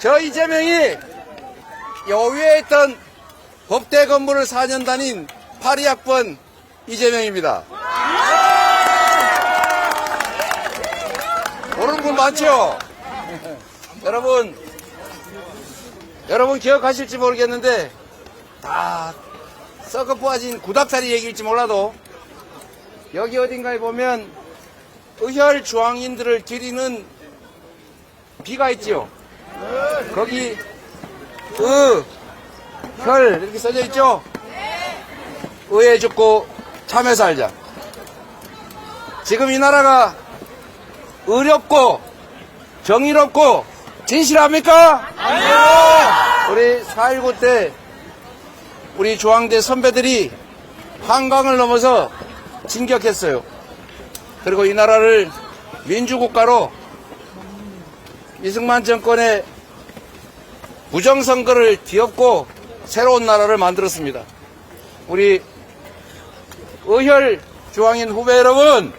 저 이재명이 요 위에 있던 법대 건물을 4년 다닌 82학번 이재명입니다. 모르는 분 많죠? 여러분 기억하실지 모르겠는데 다 썩어 부어진 구닥다리 얘기일지 몰라도 여기 어딘가에 보면 의혈 중앙인들을 기리는 비가 있죠. 거기 혈 이렇게 써져 있죠. 의에 죽고 참에 살자. 지금 이 나라가 의롭고 정의롭고 진실합니까? 아니요. 우리 4.19 때 우리 중앙대 선배들이 한강을 넘어서 진격했어요. 그리고 이 나라를 민주국가로 이승만 정권의 부정선거를 뒤엎고 새로운 나라를 만들었습니다. 우리 의혈 중앙인 후배 여러분,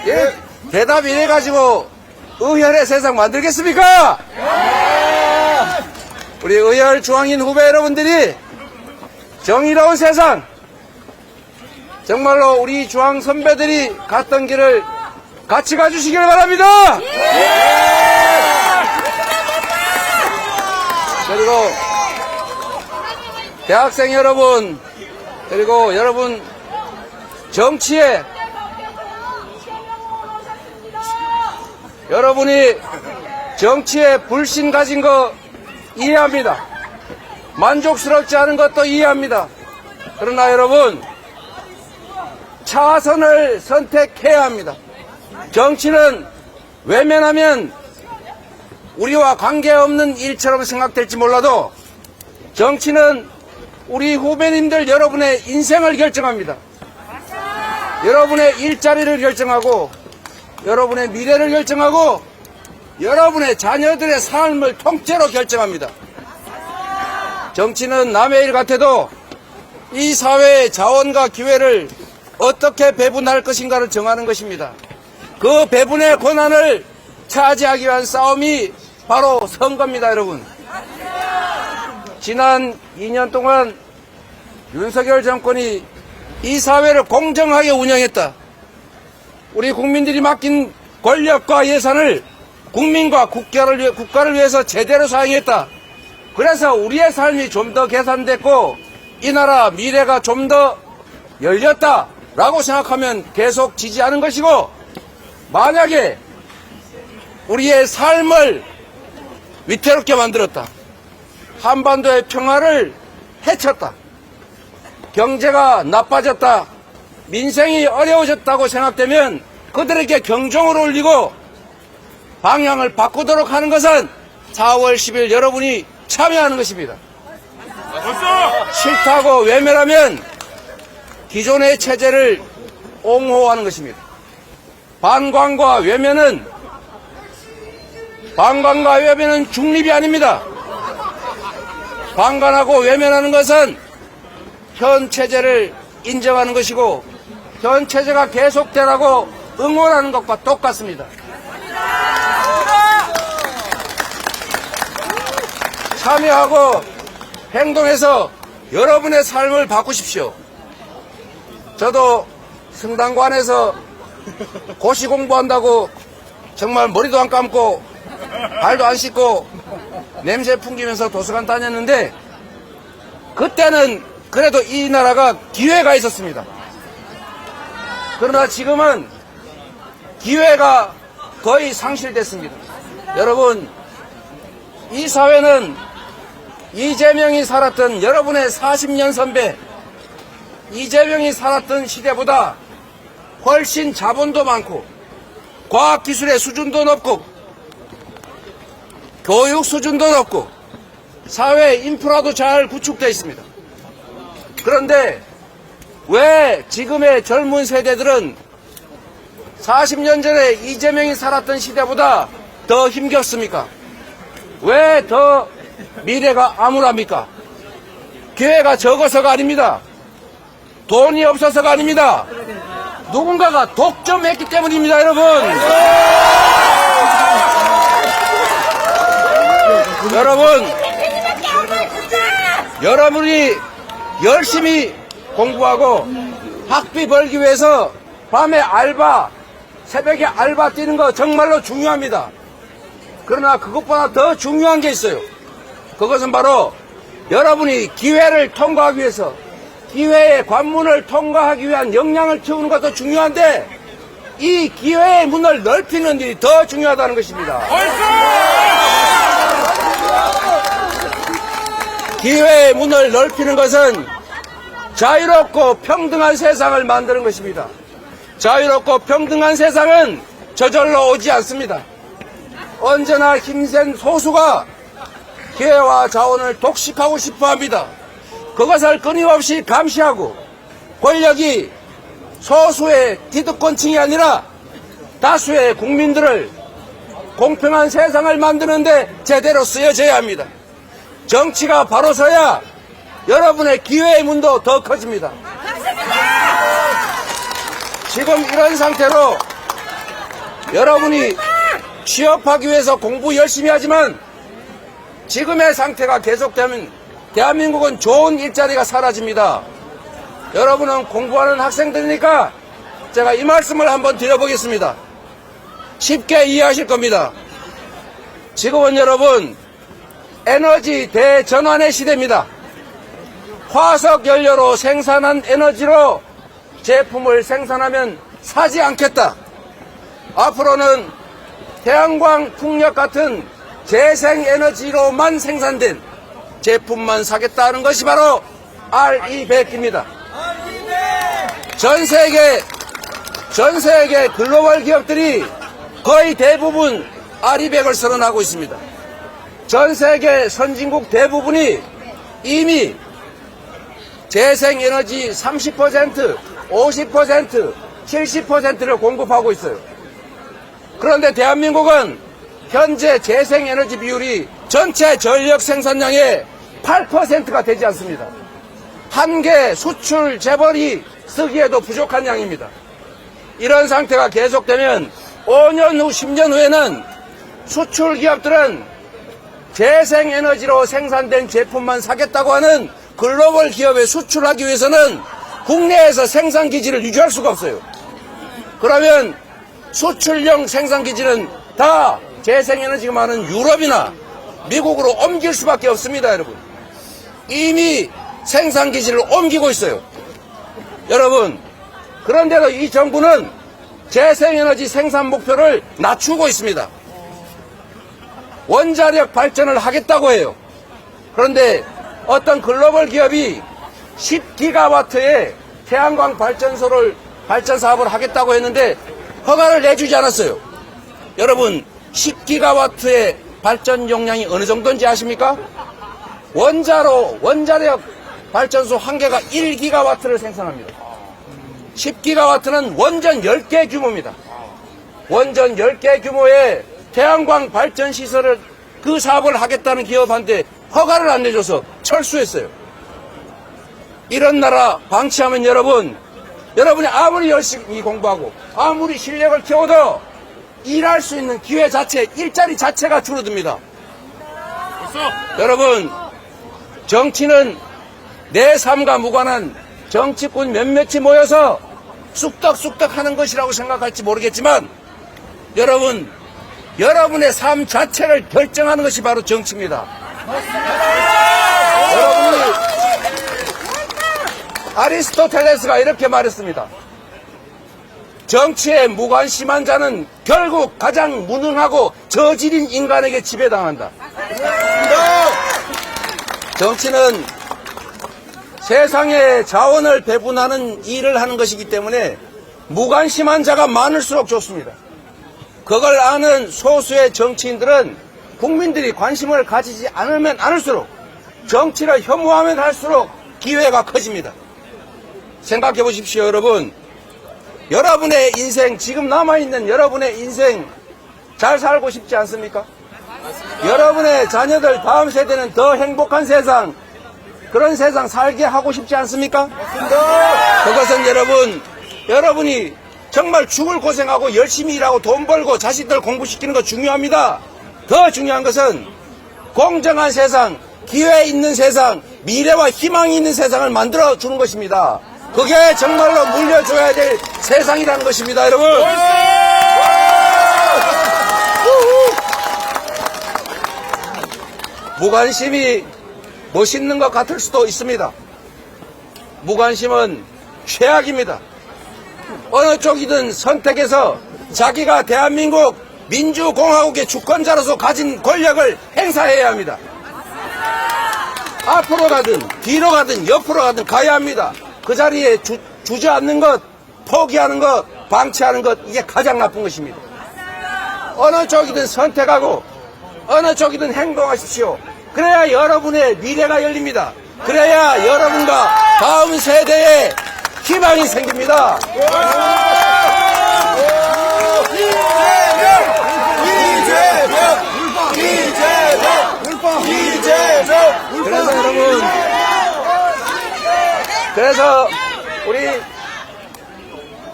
예, 대답 이래가지고 의혈의 세상 만들겠습니까? 우리 의혈 중앙인 후배 여러분들이 정의로운 세상, 정말로 우리 중앙 선배들이 갔던 길을 같이 가주시길 바랍니다. 그리고 대학생 여러분, 그리고 여러분 정치에 여러분이 정치에 불신 가진 거 이해합니다. 만족스럽지 않은 것도 이해합니다. 그러나 여러분, 차선을 선택해야 합니다. 정치는 외면하면 우리와 관계없는 일처럼 생각될지 몰라도 정치는 우리 후배님들 여러분의 인생을 결정합니다. 여러분의 일자리를 결정하고 여러분의 미래를 결정하고 여러분의 자녀들의 삶을 통째로 결정합니다. 정치는 남의 일 같아도 이 사회의 자원과 기회를 어떻게 배분할 것인가를 정하는 것입니다. 그 배분의 권한을 차지하기 위한 싸움이 바로 선거입니다, 여러분. 지난 2년 동안 윤석열 정권이 이 사회를 공정하게 운영했다. 우리 국민들이 맡긴 권력과 예산을 국민과 국가를 위해서 제대로 사용했다. 그래서 우리의 삶이 좀 더 개선됐고 이 나라 미래가 좀 더 열렸다라고 생각하면 계속 지지하는 것이고, 만약에 우리의 삶을 위태롭게 만들었다, 한반도의 평화를 해쳤다, 경제가 나빠졌다, 민생이 어려워졌다고 생각되면 그들에게 경종을 울리고 방향을 바꾸도록 하는 것은 4월 10일 여러분이 참여하는 것입니다. 싫다고 외면하면 기존의 체제를 옹호하는 것입니다. 반관과 외면은 중립이 아닙니다. 방관하고 외면하는 것은 현 체제를 인정하는 것이고 현 체제가 계속되라고 응원하는 것과 똑같습니다. 참여하고 행동해서 여러분의 삶을 바꾸십시오. 저도 성당관에서 고시 공부한다고 정말 머리도 안 감고 발도 안 씻고 냄새 풍기면서 도서관 다녔는데 그때는 그래도 이 나라가 기회가 있었습니다. 그러나 지금은 기회가 거의 상실됐습니다. 여러분, 이 사회는 이재명이 살았던 여러분의 40년 선배 이재명이 살았던 시대보다 훨씬 자본도 많고 과학기술의 수준도 높고 교육 수준도 높고 사회 인프라도 잘 구축되어 있습니다. 그런데 왜 지금의 젊은 세대들은 40년 전에 이재명이 살았던 시대보다 더 힘겹습니까? 왜 더 미래가 암울합니까? 기회가 적어서가 아닙니다. 돈이 없어서가 아닙니다. 누군가가 독점했기 때문입니다, 여러분. 여러분이 열심히 공부하고 학비 벌기 위해서 밤에 알바, 새벽에 알바 뛰는 거 정말로 중요합니다. 그러나 그것보다 더 중요한 게 있어요. 그것은 바로 여러분이 기회를 통과하기 위해서, 기회의 관문을 통과하기 위한 역량을 키우는 것도 중요한데, 이 기회의 문을 넓히는 일이 더 중요하다는 것입니다. 기회의 문을 넓히는 것은 자유롭고 평등한 세상을 만드는 것입니다. 자유롭고 평등한 세상은 저절로 오지 않습니다. 언제나 힘센 소수가 기회와 자원을 독식하고 싶어 합니다. 그것을 끊임없이 감시하고 권력이 소수의 기득권층이 아니라 다수의 국민들을 공평한 세상을 만드는데 제대로 쓰여져야 합니다. 정치가 바로 서야 여러분의 기회의 문도 더 커집니다. 지금 이런 상태로 여러분이 취업하기 위해서 공부 열심히 하지만 지금의 상태가 계속되면 대한민국은 좋은 일자리가 사라집니다. 여러분은 공부하는 학생들이니까 제가 이 말씀을 한번 드려보겠습니다. 쉽게 이해하실 겁니다. 지금은 여러분 에너지 대전환의 시대입니다. 화석 연료로 생산한 에너지로 제품을 생산하면 사지 않겠다. 앞으로는 태양광, 풍력 같은 재생에너지로만 생산된 제품만 사겠다는 것이 바로 RE100입니다. 전 세계 글로벌 기업들이 거의 대부분 RE100을 선언하고 있습니다. 전 세계 선진국 대부분이 이미 재생에너지 30%, 50%, 70%를 공급하고 있어요. 그런데 대한민국은 현재 재생에너지 비율이 전체 전력 생산량의 8%가 되지 않습니다. 한 개 수출 재벌이 쓰기에도 부족한 양입니다. 이런 상태가 계속되면 5년 후, 10년 후에는 수출 기업들은 재생에너지로 생산된 제품만 사겠다고 하는 글로벌 기업에 수출하기 위해서는 국내에서 생산기지를 유지할 수가 없어요. 그러면 수출용 생산기지는 다 재생에너지가 많은 유럽이나 미국으로 옮길 수밖에 없습니다, 여러분. 이미 생산기지를 옮기고 있어요. 여러분, 그런데도 이 정부는 재생에너지 생산 목표를 낮추고 있습니다. 원자력 발전을 하겠다고 해요. 그런데 어떤 글로벌 기업이 10기가와트의 태양광 발전 사업을 하겠다고 했는데 허가를 내주지 않았어요. 여러분, 10기가와트의 발전 용량이 어느 정도인지 아십니까? 원자력 발전소 한 개가 1기가와트를 생산합니다. 10기가와트는 원전 10개 규모입니다. 원전 10개 규모의 태양광 발전 시설을 그 사업을 하겠다는 기업한테 허가를 안 내줘서 철수했어요. 이런 나라 방치하면 여러분이 아무리 열심히 공부하고 아무리 실력을 키워도 일할 수 있는 기회 자체, 일자리 자체가 줄어듭니다. 여러분, 정치는 내 삶과 무관한 정치꾼 몇몇이 모여서 쑥덕쑥덕 하는 것이라고 생각할지 모르겠지만 여러분의 삶 자체를 결정하는 것이 바로 정치입니다. 여러분이 아리스토텔레스가 이렇게 말했습니다. 정치에 무관심한 자는 결국 가장 무능하고 저질인 인간에게 지배당한다. 정치는 세상에 자원을 배분하는 일을 하는 것이기 때문에 무관심한 자가 많을수록 좋습니다. 그걸 아는 소수의 정치인들은 국민들이 관심을 가지지 않으면 않을수록 정치를 혐오하면 할수록 기회가 커집니다. 생각해 보십시오, 여러분. 여러분의 인생, 지금 남아있는 여러분의 인생 잘 살고 싶지 않습니까? 여러분의 자녀들 다음 세대는 더 행복한 세상, 그런 세상 살게 하고 싶지 않습니까? 그것은 여러분이 정말 죽을 고생하고 열심히 일하고 돈 벌고 자식들 공부시키는 거 중요합니다. 더 중요한 것은 공정한 세상, 기회 있는 세상, 미래와 희망이 있는 세상을 만들어 주는 것입니다. 그게 정말로 물려줘야 될 세상이라는 것입니다, 여러분. 무관심이 멋있는 것 같을 수도 있습니다. 무관심은 최악입니다. 어느 쪽이든 선택해서 자기가 대한민국 민주공화국의 주권자로서 가진 권력을 행사해야 합니다. 앞으로 가든 뒤로 가든 옆으로 가든 가야 합니다. 그 자리에 주저앉는 것, 포기하는 것, 방치하는 것, 이게 가장 나쁜 것입니다. 어느 쪽이든 선택하고 어느 쪽이든 행동하십시오. 그래야 여러분의 미래가 열립니다. 그래야 여러분과 다음 세대에 희망이 생깁니다. 그래서 여러분, 그래서 우리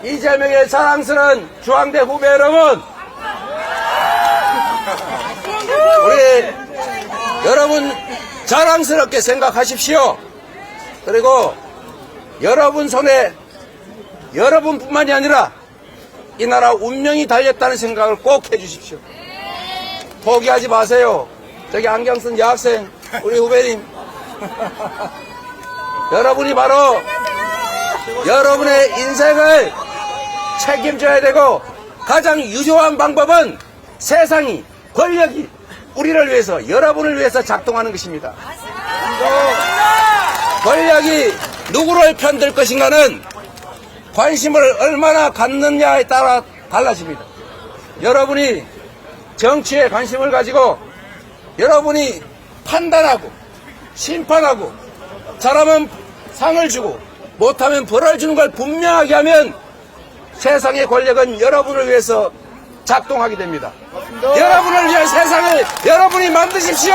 이재명의 자랑스러운 중앙대 후배 여러분, 우리 여러분 자랑스럽게 생각하십시오. 그리고 여러분 손에 여러분뿐만이 아니라 이 나라 운명이 달렸다는 생각을 꼭 해주십시오. 포기하지 마세요. 저기 안경 쓴 여학생 우리 후배님, 여러분이 바로 여러분의 인생을 책임져야 되고, 가장 유효한 방법은 세상이, 권력이 우리를 위해서, 여러분을 위해서 작동하는 것입니다. 권력이 누구를 편들 것인가는 관심을 얼마나 갖느냐에 따라 달라집니다. 여러분이 정치에 관심을 가지고 여러분이 판단하고 심판하고 잘하면 상을 주고 못하면 벌을 주는 걸 분명하게 하면 세상의 권력은 여러분을 위해서 작동하게 됩니다. 여러분을 위한 세상을 여러분이 만드십시오.